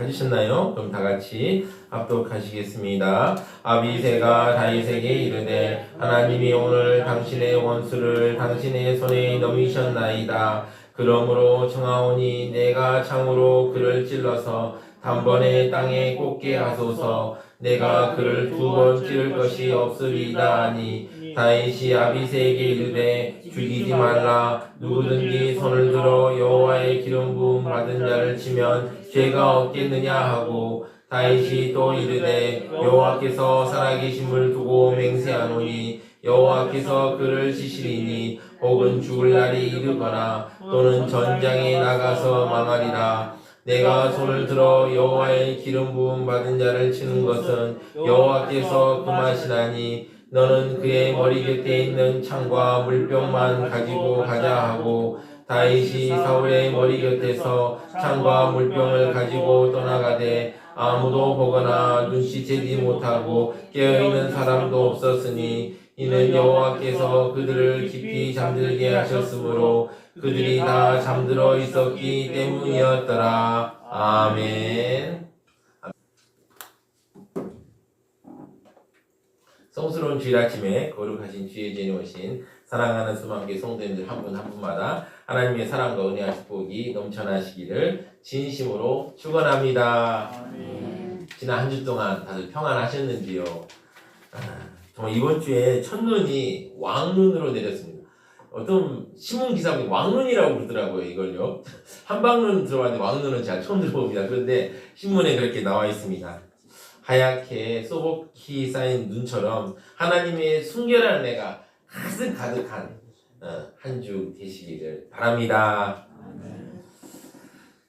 찾으셨나요? 그럼 다 같이 합독하시겠습니다. 아비새가 다윗에게 이르되 하나님이 오늘 당신의 원수를 당신의 손에 넘기셨나이다. 그러므로 청하오니 내가 창으로 그를 찔러서 단번에 땅에 꽂게 하소서. 내가 그를 2번 찌를 것이 없으리다 하니 다윗이 아비새에게 이르되 죽이지 말라. 누구든지 손을 들어 여호와의 기름 부음 받은 자를 치면 죄가 없겠느냐 하고 다윗이 또 이르되 여호와께서 살아계심을 두고 맹세하노니 여호와께서 그를 치시리니 혹은 죽을 날이 이르거나 또는 전장에 나가서 망하리라. 내가 손을 들어 여호와의 기름 부음 받은 자를 치는 것은 여호와께서 금하시나니 너는 그의 머리 곁에 있는 창과 물병만 가지고 가자 하고 다윗이 사울의 머리 곁에서 창과 물병을 가지고 떠나가되 아무도 보거나 눈치채지 못하고 깨어있는 사람도 없었으니 이는 여호와께서 그들을 깊이 잠들게 하셨으므로 그들이 다 잠들어 있었기 때문이었더라. 아멘. 성스러운 주일 아침에 거룩하신 주의 제니 오신 사랑하는 수만교회 성도님들 한 분 한 분마다 하나님의 사랑과 은혜와 축복이 넘쳐나시기를 진심으로 축원합니다. 아멘. 지난 한 주 동안 다들 평안하셨는지요? 정말 이번 주에 첫눈이 왕눈으로 내렸습니다. 어떤 신문 기사 보니 왕눈이라고 그러더라고요. 이걸요. 한방눈 들어봤는데 왕눈은 제가 처음 들어봅니다. 그런데 신문에 그렇게 나와 있습니다. 하얗게 소복히 쌓인 눈처럼 하나님의 순결한 은혜가 가득한 한 주 되시기를 바랍니다.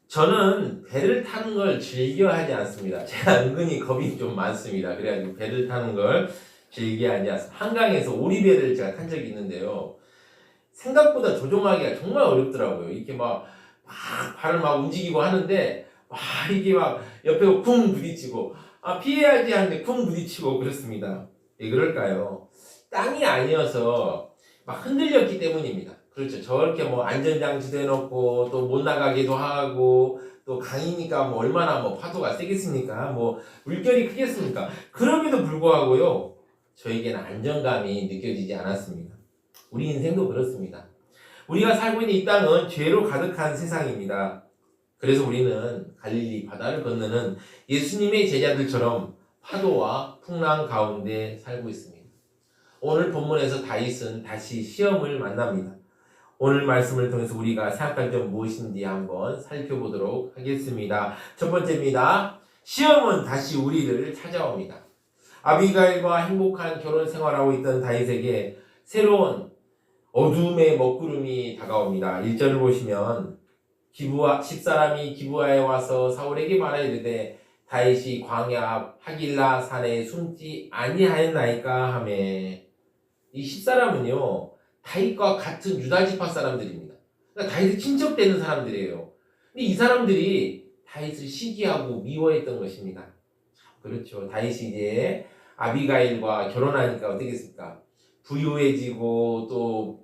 저는 배를 타는 걸 즐겨 하지 않습니다. 제가 은근히 겁이 좀 많습니다. 그래가지고 배를 타는 걸 즐겨 하지 않습니다. 한강에서 오리배를 제가 탄 적이 있는데요. 생각보다 조종하기가 정말 어렵더라고요. 이렇게 막 발을 막 움직이고 하는데 이게 막 옆에 쿵 부딪히고 피해야지 하는데 쿵 부딪히고 그렇습니다. 왜 그럴까요? 땅이 아니어서 막 흔들렸기 때문입니다. 그렇죠. 저렇게 뭐 안전장치도 해놓고 또 못 나가기도 하고 또 강이니까 뭐 얼마나 뭐 파도가 세겠습니까? 뭐 물결이 크겠습니까? 그럼에도 불구하고요. 저에게는 안정감이 느껴지지 않았습니다. 우리 인생도 그렇습니다. 우리가 살고 있는 이 땅은 죄로 가득한 세상입니다. 그래서 우리는 갈릴리 바다를 건너는 예수님의 제자들처럼 파도와 풍랑 가운데 살고 있습니다. 오늘 본문에서 다윗은 다시 시험을 만납니다. 오늘 말씀을 통해서 우리가 생각할 점 무엇인지 한번 살펴보도록 하겠습니다. 첫 번째입니다. 시험은 다시 우리를 찾아옵니다. 아비가일과 행복한 결혼 생활하고 있던 다윗에게 새로운 어둠의 먹구름이 다가옵니다. 1절을 보시면 집사람이 기브아에 와서 사울에게 말하이르되 다윗이 광야 앞 하길라 산에 숨지 아니하였나이까 하매. 이 집사람은요 다윗과 같은 유다 지파 사람들입니다. 그러니까 다윗의 친척되는 사람들이에요. 근데 이 사람들이 다윗을 시기하고 미워했던 것입니다. 그렇죠. 다윗이 이제 아비가일과 결혼하니까 어떻겠습니까? 부유해지고 또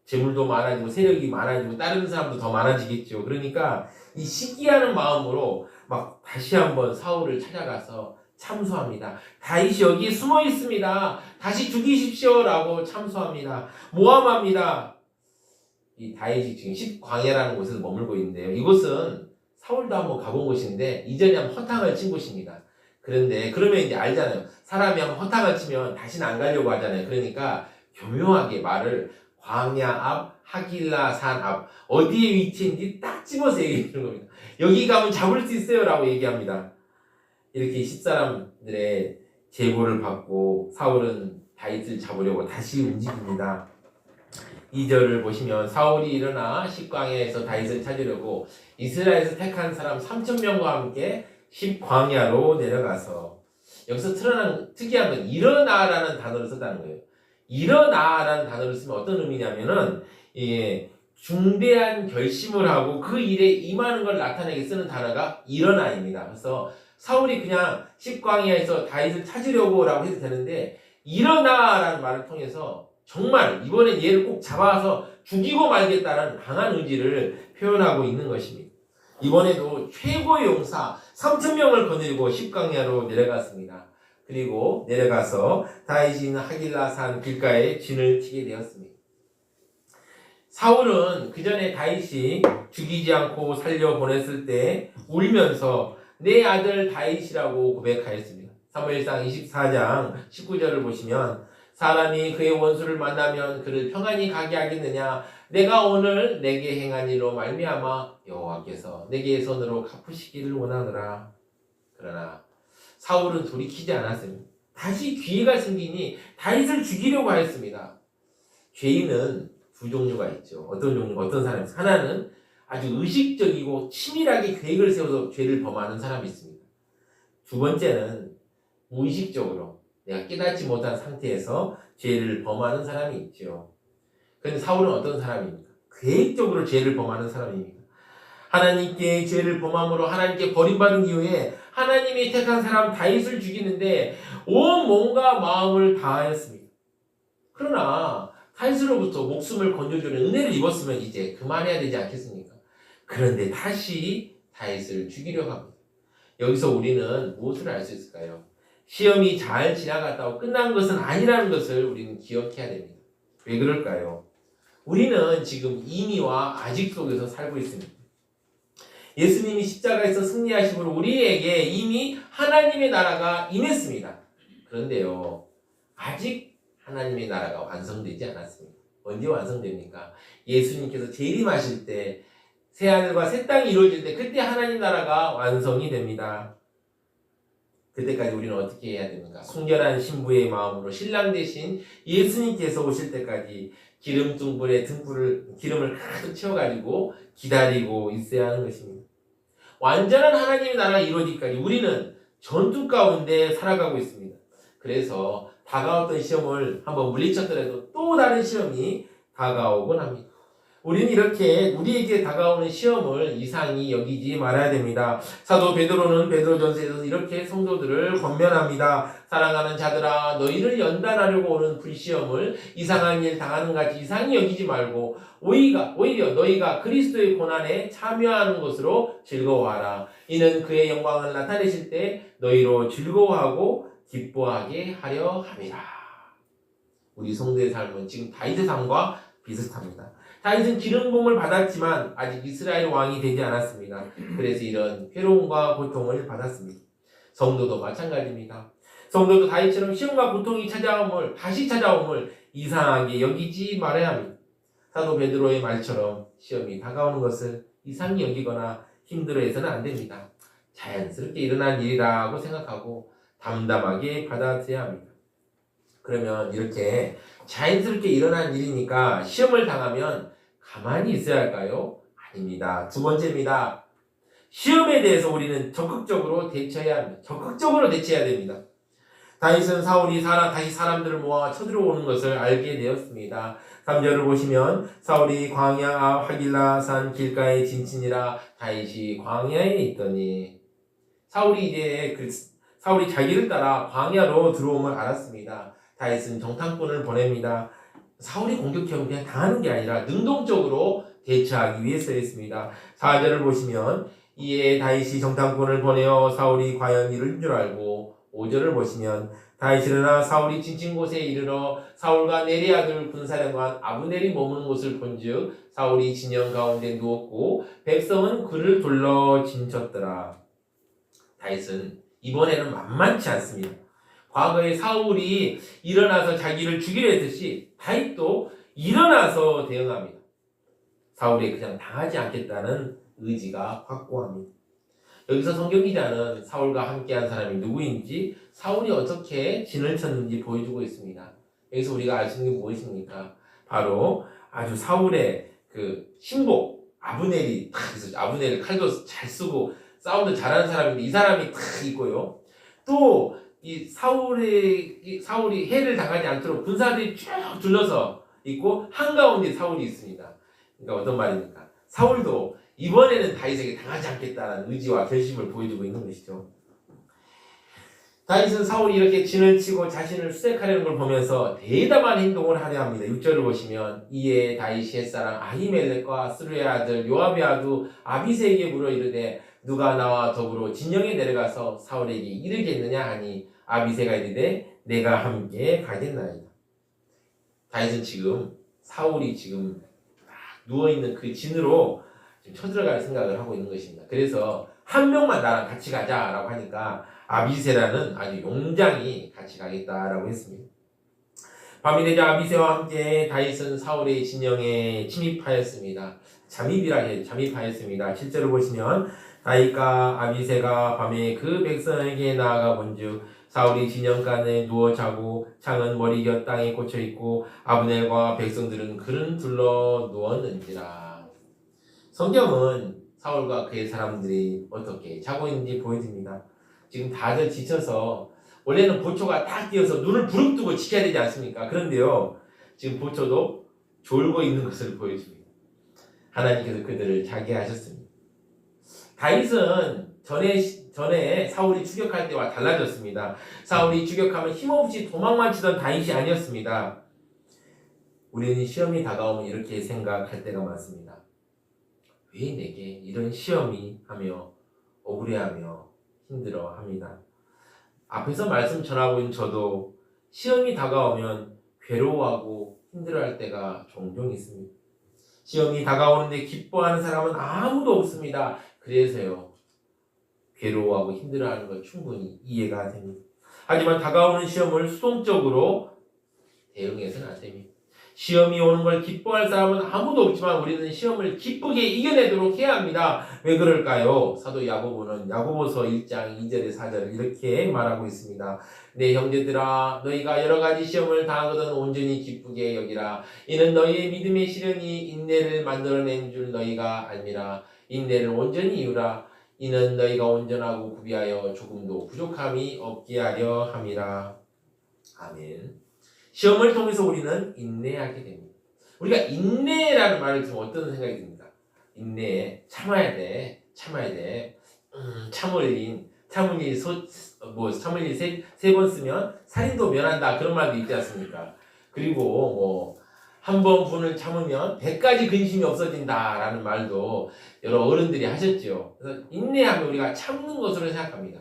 재물도 많아지고 세력이 많아지고 다른 사람도 더 많아지겠죠. 그러니까 이 시기하는 마음으로 막 다시 한번 사울을 찾아가서 참소합니다. 다윗이 여기에 숨어 있습니다. 다시 죽이십시오라고 참소합니다. 모함합니다. 이 다윗이 지금 십광야라는 곳에서 머물고 있는데요. 이곳은 사울도 한번 가본 곳인데 이전에 한번 허탕을 친 곳입니다. 그런데 그러면 이제 알잖아요. 사람이 한번 허탕을 치면 다시는 안 가려고 하잖아요. 그러니까 교묘하게 말을 광야 앞 하길라 산 앞 어디에 위치인지 딱 집어서 얘기해 주는 겁니다. 여기 가면 잡을 수 있어요 라고 얘기합니다. 이렇게 10사람들의 제보를 받고 사울은 다윗을 잡으려고 다시 움직입니다. 2절을 보시면 사울이 일어나 십광야에서 다윗을 찾으려고 이스라엘에서 택한 사람 3,000명과 함께 십광야로 내려가서 여기서 특이한 건 일어나라는 단어를 썼다는 거예요. 일어나라는 단어를 쓰면 어떤 의미냐면은 중대한 결심을 하고 그 일에 임하는 걸 나타내게 쓰는 단어가 일어나입니다. 그래서 사울이 그냥 십광야에서 다윗을 찾으려고 라고 해도 되는데 일어나라는 말을 통해서 정말 이번엔 얘를 꼭 잡아서 죽이고 말겠다는 강한 의지를 표현하고 있는 것입니다. 이번에도 최고의 용사 3,000명을 거느리고 십강야로 내려갔습니다. 그리고 내려가서 다윗이 있는 하길라 산 길가에 진을 치게 되었습니다. 사울은 그 전에 다윗이 죽이지 않고 살려보냈을 때 울면서 내 아들 다윗이라고 고백하였습니다. 사무엘상 24장 19절을 보시면 사람이 그의 원수를 만나면 그를 평안히 가게 하겠느냐 내가 오늘 내게 행한 일로 말미암아 여호와께서 내게 손으로 갚으시기를 원하노라. 그러나 사울은 돌이키지 않았습니다. 다시 기회가 생기니 다윗을 죽이려고 하였습니다. 죄인은 두 종류가 있죠. 어떤 종류가 어떤 사람이 있어요. 하나는 아주 의식적이고 치밀하게 계획을 세워서 죄를 범하는 사람이 있습니다. 두 번째는 무의식적으로 내가 깨닫지 못한 상태에서 죄를 범하는 사람이 있죠. 그런데 사울은 어떤 사람입니까? 계획적으로 죄를 범하는 사람입니다. 하나님께 죄를 범함으로 하나님께 버림받은 이후에 하나님이 택한 사람 다윗을 죽이는데 온 몸과 마음을 다하였습니다. 그러나 다윗으로부터 목숨을 건져주는 은혜를 입었으면 이제 그만해야 되지 않겠습니까? 그런데 다시 다윗을 죽이려고 합니다. 여기서 우리는 무엇을 알 수 있을까요? 시험이 잘 지나갔다고 끝난 것은 아니라는 것을 우리는 기억해야 됩니다. 왜 그럴까요? 우리는 지금 임의와 아직 속에서 살고 있습니다. 예수님이 십자가에서 승리하심으로 우리에게 이미 하나님의 나라가 임했습니다. 그런데요, 아직 하나님의 나라가 완성되지 않았습니다. 언제 완성됩니까? 예수님께서 재림하실 때 새하늘과 새 땅이 이루어질 때 그때 하나님 나라가 완성이 됩니다. 그때까지 우리는 어떻게 해야 됩니까? 순결한 신부의 마음으로 신랑 대신 예수님께서 오실 때까지 기름등불에 기름을 가득 채워가지고 기다리고 있어야 하는 것입니다. 완전한 하나님의 나라가 이루어지기까지 우리는 전투 가운데 살아가고 있습니다. 그래서 다가왔던 시험을 한번 물리쳤더라도 또 다른 시험이 다가오곤 합니다. 우리는 이렇게 우리에게 다가오는 시험을 이상히 여기지 말아야 됩니다. 사도 베드로는 베드로전서에서 이렇게 성도들을 권면합니다. 사랑하는 자들아 너희를 연단하려고 오는 불시험을 이상한 일 당하는 같이 이상히 여기지 말고 오히려 너희가 그리스도의 고난에 참여하는 것으로 즐거워하라. 이는 그의 영광을 나타내실 때 너희로 즐거워하고 기뻐하게 하려 함이라. 우리 성도의 삶은 지금 다윗의 삶과 비슷합니다. 다윗은 기름 부음을 받았지만 아직 이스라엘 왕이 되지 않았습니다. 그래서 이런 괴로움과 고통을 받았습니다. 성도도 마찬가지입니다. 성도도 다윗처럼 시험과 고통이 다시 찾아옴을 이상하게 여기지 말아야 합니다. 사도 베드로의 말처럼 시험이 다가오는 것을 이상히 여기거나 힘들어해서는 안 됩니다. 자연스럽게 일어난 일이라고 생각하고 담담하게 받아들여야 합니다. 그러면 이렇게 자연스럽게 일어난 일이니까 시험을 당하면 가만히 있어야 할까요? 아닙니다. 두 번째입니다. 시험에 대해서 우리는 적극적으로 대처해야 합니다. 적극적으로 대처해야 됩니다. 다윗은 사울이 다시 사람들을 모아 쳐들어오는 것을 알게 되었습니다. 3절을 보시면 사울이 광야 앞 하길라 산 길가에 진친이라 다윗이 광야에 있더니 사울이 자기를 따라 광야로 들어옴을 알았습니다. 다윗은 정탐꾼을 보냅니다. 사울이 공격하면 그냥 당하는 게 아니라 능동적으로 대처하기 위해서였습니다. 4절을 보시면 이에 다윗이 정탐꾼을 보내어 사울이 과연 이를 줄 알고 5절을 보시면 다윗이 일어나 사울이 진친 곳에 이르러 사울과 네리 아들 군사령관 아브넬이 머무는 곳을 본즉 사울이 진영 가운데 누웠고 백성은 그를 둘러 진쳤더라. 다윗은 이번에는 만만치 않습니다. 과거에 사울이 일어나서 자기를 죽이려 했듯이 다윗도 일어나서 대응합니다. 사울이 그냥 당하지 않겠다는 의지가 확고합니다. 여기서 성경 기자는 사울과 함께한 사람이 누구인지 사울이 어떻게 진을 쳤는지 보여주고 있습니다. 여기서 우리가 알 수 있는 게 무엇입니까? 바로 아주 사울의 그 신복 아브넬이 딱 있었죠. 아브넬이 칼도 잘 쓰고 싸움도 잘하는 사람인데 이 사람이 딱 있고요. 또 이 사울이 해를 당하지 않도록 군사들이 쭉 둘러서 있고 한가운데 사울이 있습니다. 그러니까 어떤 말입니까? 사울도 이번에는 다윗에게 당하지 않겠다는 의지와 결심을 보여주고 있는 것이죠. 다윗은 사울이 이렇게 진을 치고 자신을 수색하려는 걸 보면서 대담한 행동을 하려 합니다. 6절을 보시면 이에 다윗이 햇사람 아히멜렉과 스루의 아들 요압의 아두 아비새에게 물어 이르되 누가 나와 더불어 진영에 내려가서 사울에게 이르겠느냐 하니 아비새가 이르되 내가 함께 가겠나이다. 다윗은 지금 사울이 지금 누워있는 그 진으로 지금 쳐들어갈 생각을 하고 있는 것입니다. 그래서 한 명만 나랑 같이 가자라고 하니까 아비새라는 아주 용장이 같이 가겠다라고 했습니다. 밤이 되자 아비새와 함께 다윗은 사울의 진영에 침입하였습니다. 잠입하였습니다. 실제로 보시면 다윗과 아비새가 밤에 그 백성에게 나아가 본즉 사울이 진영간에 누워 자고 창은 머리곁 땅에 꽂혀 있고 아브넬과 백성들은 그를 둘러 누웠는지라. 성경은 사울과 그의 사람들이 어떻게 자고 있는지 보여줍니다. 지금 다들 지쳐서 원래는 보초가 딱 뛰어서 눈을 부릅뜨고 지켜야 되지 않습니까? 그런데요, 지금 보초도 졸고 있는 것을 보여줍니다. 하나님께서 그들을 자게 하셨습니다. 다윗은 전에 사울이 추격할 때와 달라졌습니다. 사울이 추격하면 힘없이 도망만 치던 다윗이 아니었습니다. 우리는 시험이 다가오면 이렇게 생각할 때가 많습니다. 왜 내게 이런 시험이 하며 억울해하며 힘들어합니다. 앞에서 말씀 전하고 있는 저도 시험이 다가오면 괴로워하고 힘들어할 때가 종종 있습니다. 시험이 다가오는데 기뻐하는 사람은 아무도 없습니다. 그래서요, 괴로워하고 힘들어하는 것 충분히 이해가 됩니다. 하지만 다가오는 시험을 수동적으로 대응해서는 안 됩니다. 시험이 오는 걸 기뻐할 사람은 아무도 없지만 우리는 시험을 기쁘게 이겨내도록 해야 합니다. 왜 그럴까요? 사도 야고보는 야고보서 1장 2절에 4절을 이렇게 말하고 있습니다. 내 형제들아, 너희가 여러 가지 시험을 당하거든 온전히 기쁘게 여기라. 이는 너희의 믿음의 시련이 인내를 만들어낸 줄 너희가 알미라. 인내를 온전히 이루라. 이는 너희가 온전하고 구비하여 조금도 부족함이 없게 하려 함이라. 아멘. 시험을 통해서 우리는 인내하게 됩니다. 우리가 인내라는 말을 들으면 어떤 생각이 듭니까? 인내, 참아야 돼. 참을 일 세 번 쓰면 살인도 면한다. 그런 말도 있지 않습니까? 그리고 한 번 분을 참으면 100가지 근심이 없어진다라는 말도 여러 어른들이 하셨죠. 그래서 인내하면 우리가 참는 것으로 생각합니다.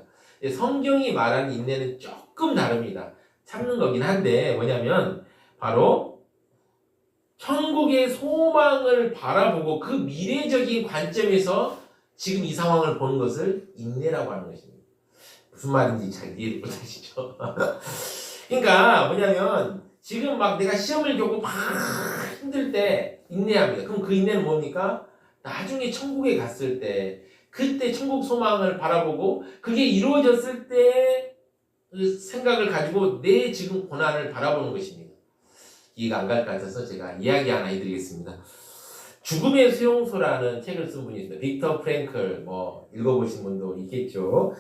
성경이 말하는 인내는 조금 다릅니다. 참는 거긴 한데 뭐냐면 바로 천국의 소망을 바라보고 그 미래적인 관점에서 지금 이 상황을 보는 것을 인내라고 하는 것입니다. 무슨 말인지 잘 이해를 못하시죠? 그러니까 뭐냐면 지금 막 내가 시험을 겪고 막 힘들 때 인내합니다. 그럼 그 인내는 뭡니까? 나중에 천국에 갔을 때 그때 천국 소망을 바라보고 그게 이루어졌을 때 그 생각을 가지고 내 지금 고난을 바라보는 것입니다. 이해가 안 갈 것 같아서 제가 이야기 하나 해드리겠습니다. 죽음의 수용소라는 책을 쓴 분이 있습니다. 빅터 프랭클, 읽어보신 분도 있겠죠.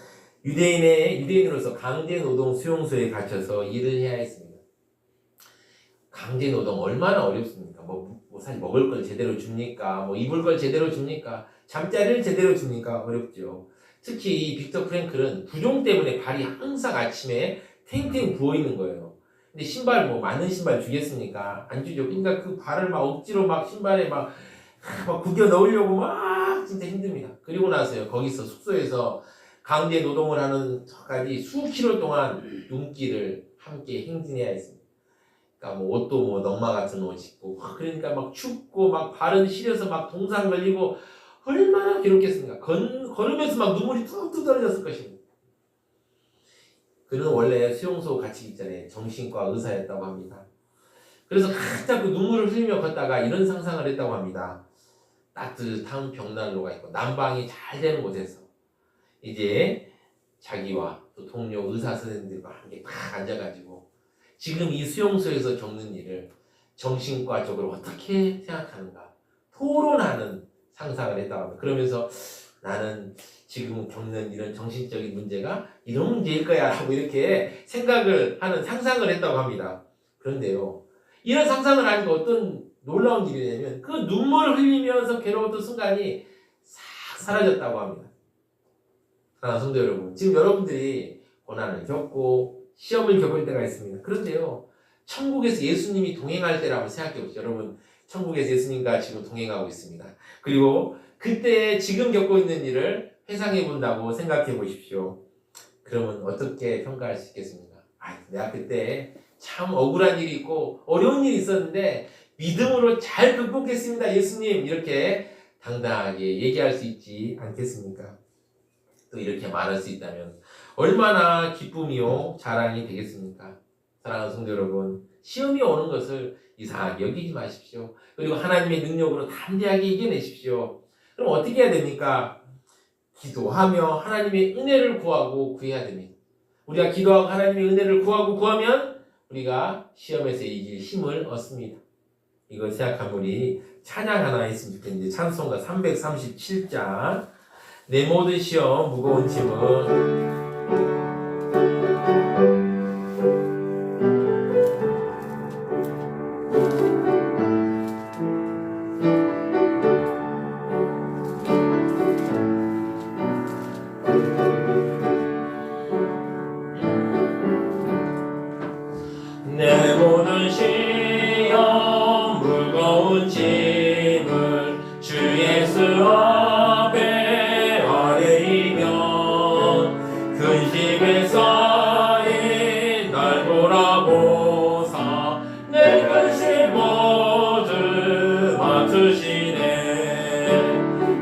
유대인으로서 강제노동 수용소에 갇혀서 일을 해야 했습니다. 강제노동 얼마나 어렵습니까? 사실 먹을 걸 제대로 줍니까? 입을 걸 제대로 줍니까? 잠자리를 제대로 줍니까? 어렵죠. 특히 이 빅터 프랭클은 부종 때문에 발이 항상 아침에 탱탱 부어있는 거예요. 근데 신발 맞는 신발 주겠습니까? 안 주죠. 그러니까 그 발을 막 억지로 신발에 막 구겨 넣으려고 진짜 힘듭니다. 그리고 나서요, 거기서 숙소에서 강제 노동을 하는 저까지 수킬로 동안 눈길을 함께 행진해야 했습니다. 그러니까 옷도 넝마 같은 옷 입고 그러니까 춥고 발은 시려서 동상 걸리고 얼마나 괴롭겠습니까? 걸으면서 눈물이 뚝뚝 떨어졌을 것입니다. 그는 원래 수용소 같이 있잖아요. 정신과 의사였다고 합니다. 그래서 가장 그 눈물을 흘리며 걷다가 이런 상상을 했다고 합니다. 따뜻한 벽난로가 있고 난방이 잘 되는 곳에서 이제 자기와 또 동료 의사 선생님들과 함께 딱 앉아가지고 지금 이 수용소에서 겪는 일을 정신과적으로 어떻게 생각하는가 토론하는 상상을 했다고 합니다. 그러면서 나는 지금 겪는 이런 정신적인 문제가 이런 문제일 거야 라고 이렇게 생각을 하는 상상을 했다고 합니다. 그런데요, 이런 상상을 하니까 어떤 놀라운 일이냐면 그 눈물을 흘리면서 괴로웠던 순간이 싹 사라졌다고 합니다. 사랑하는 성도 여러분, 지금 여러분들이 고난을 겪고 시험을 겪을 때가 있습니다. 그런데요, 천국에서 예수님이 동행할 때라고 생각해 보시죠. 여러분, 천국에서 예수님과 지금 동행하고 있습니다. 그리고 그때 지금 겪고 있는 일을 회상해 본다고 생각해 보십시오. 그러면 어떻게 평가할 수 있겠습니까? 내가 그때 참 억울한 일이 있고 어려운 일이 있었는데 믿음으로 잘 극복했습니다. 예수님 이렇게 당당하게 얘기할 수 있지 않겠습니까? 또 이렇게 말할 수 있다면 얼마나 기쁨이요 자랑이 되겠습니까? 사랑하는 성도 여러분, 시험이 오는 것을 이상하게 여기지 마십시오. 그리고 하나님의 능력으로 담대하게 이겨내십시오. 그럼 어떻게 해야 됩니까? 기도하며 하나님의 은혜를 구하고 구해야 됩니다. 우리가 기도하고 하나님의 은혜를 구하고 구하면 우리가 시험에서 이길 힘을 얻습니다. 이걸 생각하면 우리 찬양 하나 했으면 좋겠는데, 찬송가 337장 내 모든 시험 무거운 짐은 내 모든 시험 무거운 짐을 주 예수 앞에 아뢰이면 근심에서인 날 돌아보사 내 근심 모두 맡으시네.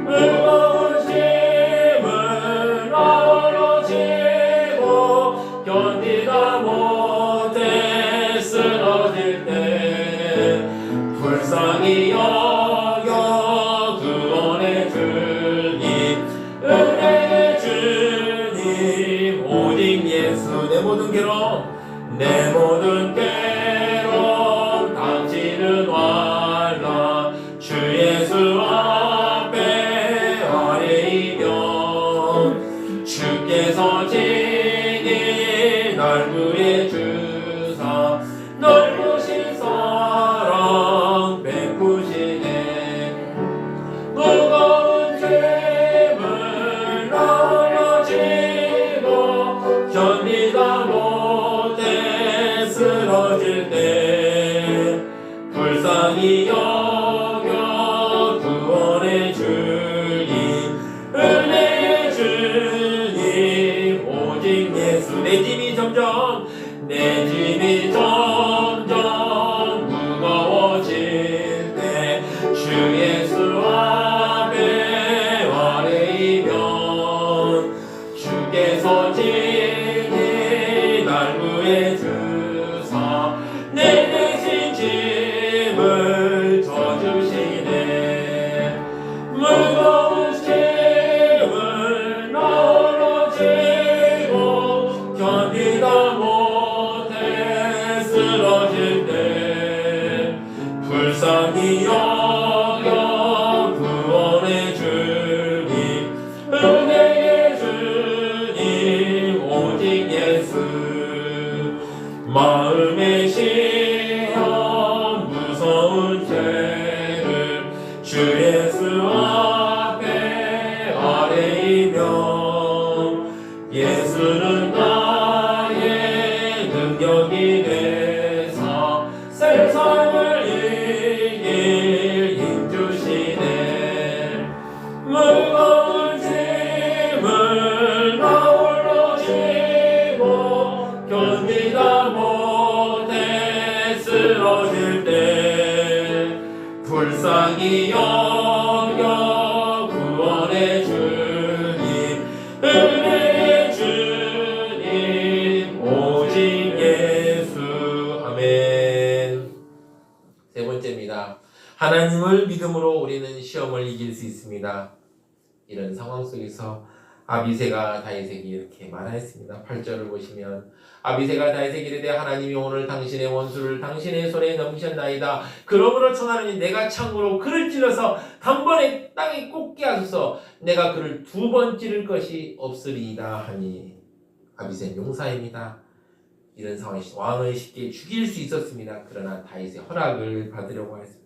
무거운 짐을 나홀로 지고 견디다 못해 쓰러질 때 불쌍히 여겨 구원의 주님, 은혜의 주님, 오직 예수. 내 모든 괴로움, 내 모든 괴로움 당치는 완라 주 예수 앞에 아뢰이면 주께서 친히 날 구해 주사 넓으신 사랑 베푸시네. 무거운 짐을 나홀로 지고 견디다 못해 쓰러질 때 불쌍히 여겨 구원의 주님, 은혜의 주님, 오직 예수. 내 짐이 점점 무거워질 때 주 예수 앞에 아뢰이면 주께서 친히 날 구해 주사 내 대신 짐을 져주시네. 무거운 짐을 나홀로 지고 견디다 못해 쓰러질 때 불쌍히 여겨 구원의 주님, 은혜의 주님, 오직 예수. 마음의 시험 무서운 죄를 주 예수 앞에 아뢰이면 예수는 나의 능력이 되사 세상을 이길 힘 주시네. 무거운 짐을 나홀로 지고 견디다 못해 쓰러질 때 불쌍히 여겨 구원의 주님, 은혜의 주님, 오직 예수. 아멘. 세 번째입니다. 하나님을 믿음으로 우리는 시험을 이길 수 있습니다. 이런 상황 속에서 아비새가 다윗에게 이렇게 말하였습니다. 8절을 보시면 아비새가 다윗에게 이르되 하나님이 오늘 당신의 원수를 당신의 손에 넘기셨나이다. 그러므로 청하노니 내가 창으로 그를 찔러서 단번에 땅에 꽂게 하소서. 내가 그를 2번 찌를 것이 없으리이다 하니. 아비새는 용사입니다. 이런 상황에서 왕을 쉽게 죽일 수 있었습니다. 그러나 다윗의 허락을 받으려고 했습니다.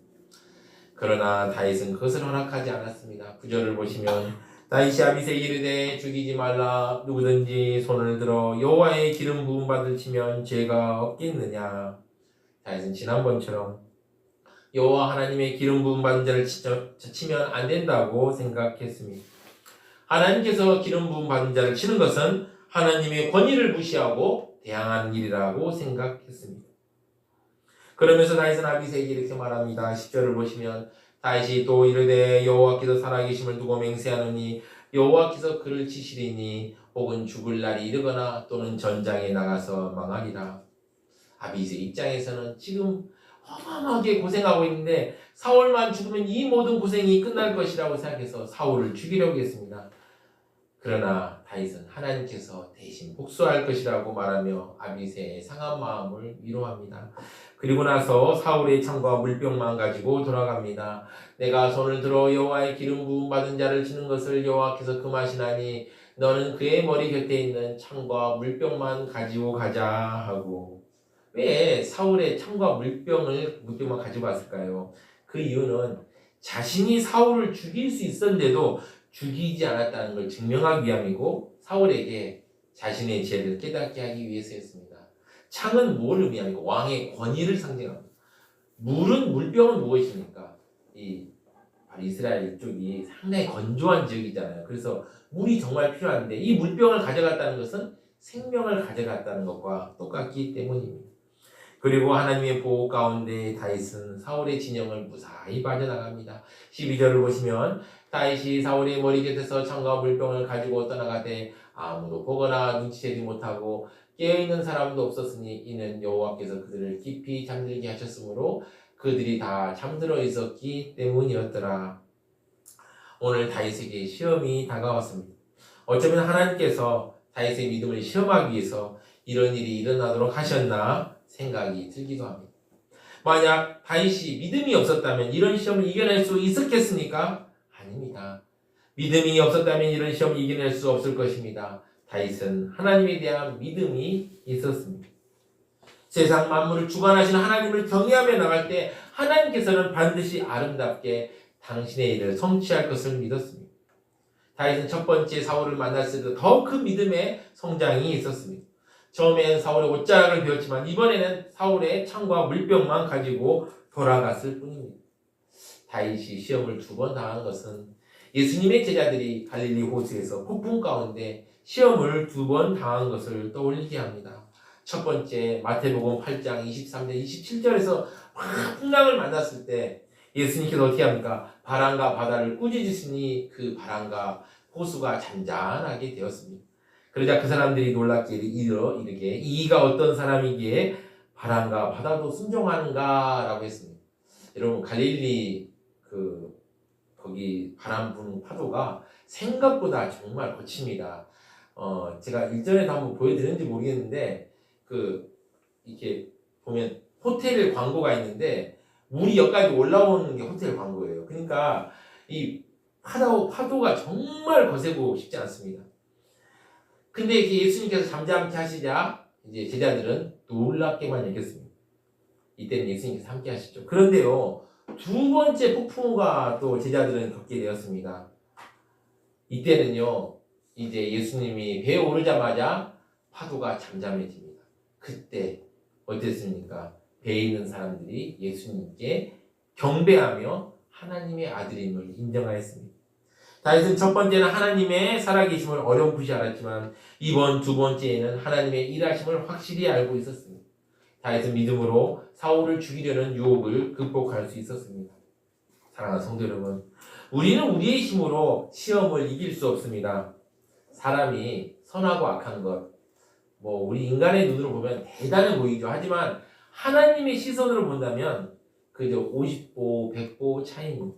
그러나 다윗은 그것을 허락하지 않았습니다. 9절을 보시면 다윗이 아비새에게 이르되 죽이지 말라. 누구든지 손을 들어 여호와의 기름 부음 받을 치면 죄가 없겠느냐. 다윗은 지난번처럼 여호와 하나님의 기름 부음 받은 자를 치면 안 된다고 생각했습니다. 하나님께서 기름 부음 받은 자를 치는 것은 하나님의 권위를 무시하고 대항하는 일이라고 생각했습니다. 그러면서 다윗은 아비새에게 이렇게 말합니다. 10절을 보시면 다윗이 또 이르되 여호와께서 살아계심을 두고 맹세하노니 여호와께서 그를 치시리니 혹은 죽을 날이 이르거나 또는 전장에 나가서 망하리라. 아비새 입장에서는 지금 어마어마하게 고생하고 있는데 사울만 죽으면 이 모든 고생이 끝날 것이라고 생각해서 사울을 죽이려고 했습니다. 그러나 다윗은 하나님께서 대신 복수할 것이라고 말하며 아비새의 상한 마음을 위로합니다. 그리고 나서 사울의 창과 물병만 가지고 돌아갑니다. 내가 손을 들어 여호와의 기름 부음 받은 자를 치는 것을 여호와께서 금하시나니 너는 그의 머리 곁에 있는 창과 물병만 가지고 가자 하고. 왜 사울의 창과 물병만 가지고 왔을까요? 그 이유는 자신이 사울을 죽일 수 있었는데도 죽이지 않았다는 걸 증명하기 위함이고 사울에게 자신의 죄를 깨닫게 하기 위해서였습니다. 창은 뭘 의미합니까? 왕의 권위를 상징합니다. 물병은 무엇입니까? 이스라엘 쪽이 상당히 건조한 지역이잖아요. 그래서 물이 정말 필요한데 이 물병을 가져갔다는 것은 생명을 가져갔다는 것과 똑같기 때문입니다. 그리고 하나님의 보호 가운데 다윗은 사울의 진영을 무사히 빠져나갑니다. 12절을 보시면 다윗이 사울의 머리 곁에서 창과 물병을 가지고 떠나가되 아무도 보거나 눈치채지 못하고 깨어있는 사람도 없었으니 이는 여호와께서 그들을 깊이 잠들게 하셨으므로 그들이 다 잠들어 있었기 때문이었더라. 오늘 다윗에게 시험이 다가왔습니다. 어쩌면 하나님께서 다윗의 믿음을 시험하기 위해서 이런 일이 일어나도록 하셨나 생각이 들기도 합니다. 만약 다윗이 믿음이 없었다면 이런 시험을 이겨낼 수 있었겠습니까? 아닙니다. 믿음이 없었다면 이런 시험을 이겨낼 수 없을 것입니다. 다윗은 하나님에 대한 믿음이 있었습니다. 세상 만물을 주관하시는 하나님을 경외하며 나갈 때 하나님께서는 반드시 아름답게 당신의 일을 성취할 것을 믿었습니다. 다윗은 첫 번째 사울을 만났을 때 더 큰 믿음의 성장이 있었습니다. 처음엔 사울의 옷자락을 배웠지만 이번에는 사울의 창과 물병만 가지고 돌아갔을 뿐입니다. 다윗이 시험을 2번 당한 것은 예수님의 제자들이 갈릴리 호수에서 폭풍 가운데 시험을 2번 당한 것을 떠올리게 합니다. 첫 번째 마태복음 8장 23절 27절에서 풍랑을 만났을 때 예수님께서 어떻게 합니까? 바람과 바다를 꾸짖으시니 그 바람과 호수가 잔잔하게 되었습니다. 그러자 그 사람들이 놀랍게 이르게 이가 어떤 사람이기에 바람과 바다도 순종하는가 라고 했습니다. 여러분 갈릴리 거기 바람 부는 파도가 생각보다 정말 거칩니다. 제가 일전에도 한번 보여드렸는지 모르겠는데 이렇게 보면 호텔 광고가 있는데 물이 여기까지 올라오는 게 호텔 광고예요. 그러니까 이 파도가 정말 거세고 쉽지 않습니다. 근데 이렇게 예수님께서 잠잠케 하시자 이제 제자들은 놀랍게만 여겼습니다. 이때는 예수님께서 함께 하시죠. 그런데요, 2번째 폭풍과 또 제자들은 겪게 되었습니다. 이때는요, 이제 예수님이 배에 오르자마자 파도가 잠잠해집니다. 그때 어땠습니까? 배에 있는 사람들이 예수님께 경배하며 하나님의 아들임을 인정하였습니다. 다윗은 첫 번째는 하나님의 살아계심을 어렴풋이 알았지만 이번 2번째에는 하나님의 일하심을 확실히 알고 있었습니다. 다윗은 믿음으로 사울을 죽이려는 유혹을 극복할 수 있었습니다. 사랑하는 성도 여러분, 우리는 우리의 힘으로 시험을 이길 수 없습니다. 사람이 선하고 악한 것, 우리 인간의 눈으로 보면 대단해 보이죠. 하지만 하나님의 시선으로 본다면 그저 50보, 100보 차이입니다.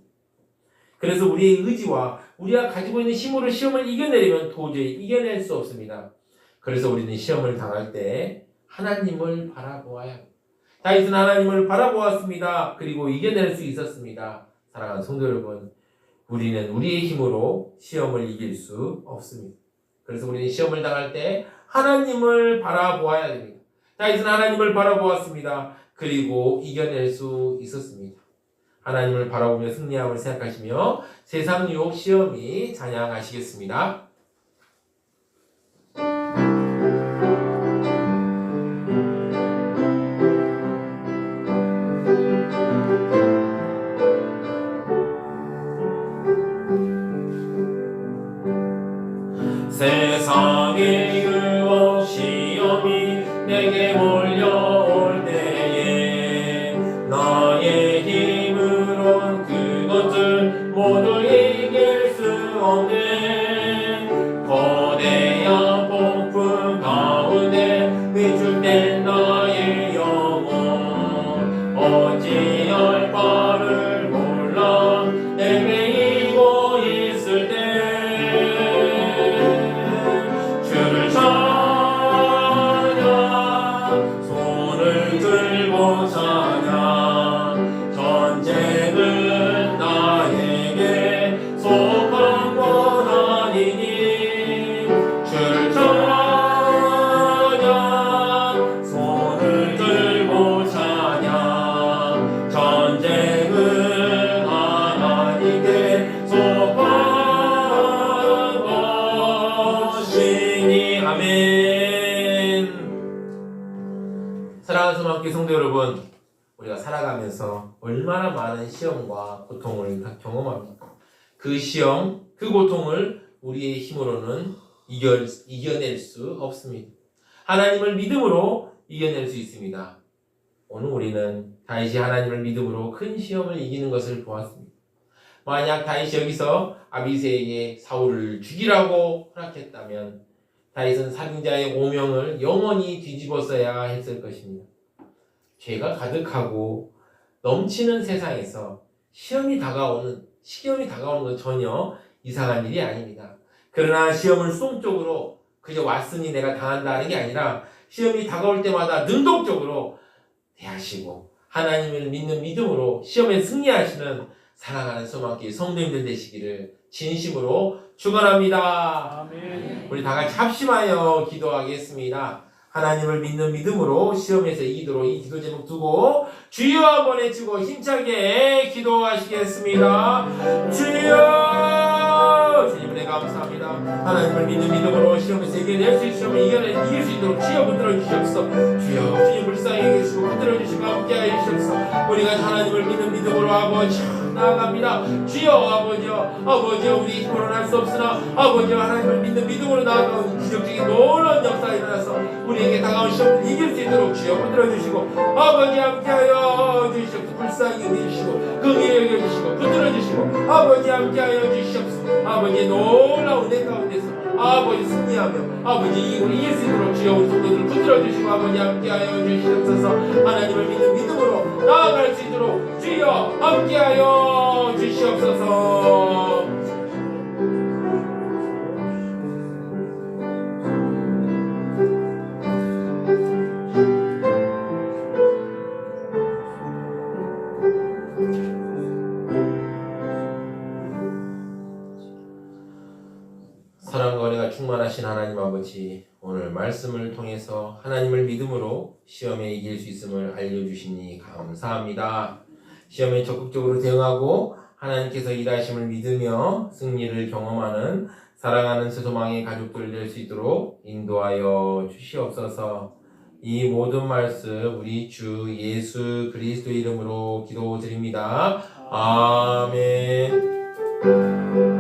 그래서 우리의 의지와 우리가 가지고 있는 힘으로 시험을 이겨내려면 도저히 이겨낼 수 없습니다. 그래서 우리는 시험을 당할 때 하나님을 바라보아야 합니다. 다윗은 하나님을 바라보았습니다. 그리고 이겨낼 수 있었습니다. 사랑하는 성도 여러분, 우리는 우리의 힘으로 시험을 이길 수 없습니다. 그래서 우리는 시험을 당할 때 하나님을 바라보아야 됩니다. 다윗은 하나님을 바라보았습니다. 그리고 이겨낼 수 있었습니다. 하나님을 바라보며 승리함을 생각하시며 세상 유혹 시험이 찬양하시겠습니다. 내게 몰려올 때에 너의 힘으론 그것을 모두 이길 수 없는 거대한 폭풍 가운데 위축된 나의 영혼 어찌할 바를 몰라 내매이고 있을 때 주를 찬양 손을 들고 찬양 전쟁은 나에게 속한 것 아니니 주를 찬양 손을 들고 찬양 전쟁은 하나님께 속한 것이니 아멘. 사랑하는 소망교회 성도 여러분, 우리가 살아가면서 얼마나 많은 시험과 고통을 다 경험합니까? 그 시험, 그 고통을 우리의 힘으로는 이겨낼 수 없습니다. 하나님을 믿음으로 이겨낼 수 있습니다. 오늘 우리는 다윗이 하나님을 믿음으로 큰 시험을 이기는 것을 보았습니다. 만약 다윗이 여기서 아비새에게 사울을 죽이라고 허락했다면 다윗은 살인자의 오명을 영원히 뒤집었어야 했을 것입니다. 죄가 가득하고 넘치는 세상에서 시험이 다가오는 건 전혀 이상한 일이 아닙니다. 그러나 시험을 수동적으로 그저 왔으니 내가 당한다는 게 아니라 시험이 다가올 때마다 능동적으로 대하시고 하나님을 믿는 믿음으로 시험에 승리하시는 사랑하는 소망교회 성도님들 되시기를 진심으로 축원합니다. 아멘. 우리 다 같이 합심하여 기도하겠습니다. 하나님을 믿는 믿음으로 시험에서 이기도록 이 기도 제목 두고 주여 한번 외치고 힘차게 기도하시겠습니다. 주여! 주님 은혜 감사합니다. 하나님을 믿는 믿음으로 시험에서 이겨낼 수 있는 시험을 이길 수 있도록 주여 붙들어 주시옵소서. 주여 주님 불쌍히 계시고 붙들어 주시고 함께하여 주시옵소서. 우리가 하나님을 믿는 믿음으로 아버지 나아갑니다. 주여 아버지여 우리 힘으로는 할 수 없으나 아버지여 하나님을 믿는 믿음으로 나아가는 기적적인 놀라운 역사가 일어나서 우리에게 다가온 시험을 이길 수 있도록 주여 붙들어 주시고 아버지 함께하여 주시옵소서. 불쌍히 여기시고 긍휼히 여기시고 붙들어 주시고 아버지 함께하여 주시옵소서. 아버지의 놀라운 은혜 가운데서 아버지 승리하며 아버지 이길 수 있도록 주여 우리 성도들을 붙들어 주시고 아버지 함께하여 주시옵소서. 하나님을 믿는 믿음으로 나아갈 수 있도록 주여 함께하여 주시옵소서. 사랑과 은혜가 충만하신 하나님 아버지, 오늘 말씀을 통해서 하나님을 믿음으로 시험에 이길 수 있음을 알려주시니 감사합니다. 시험에 적극적으로 대응하고 하나님께서 일하심을 믿으며 승리를 경험하는 사랑하는 소망의 가족들 될 수 있도록 인도하여 주시옵소서. 이 모든 말씀 우리 주 예수 그리스도의 이름으로 기도드립니다. 아멘.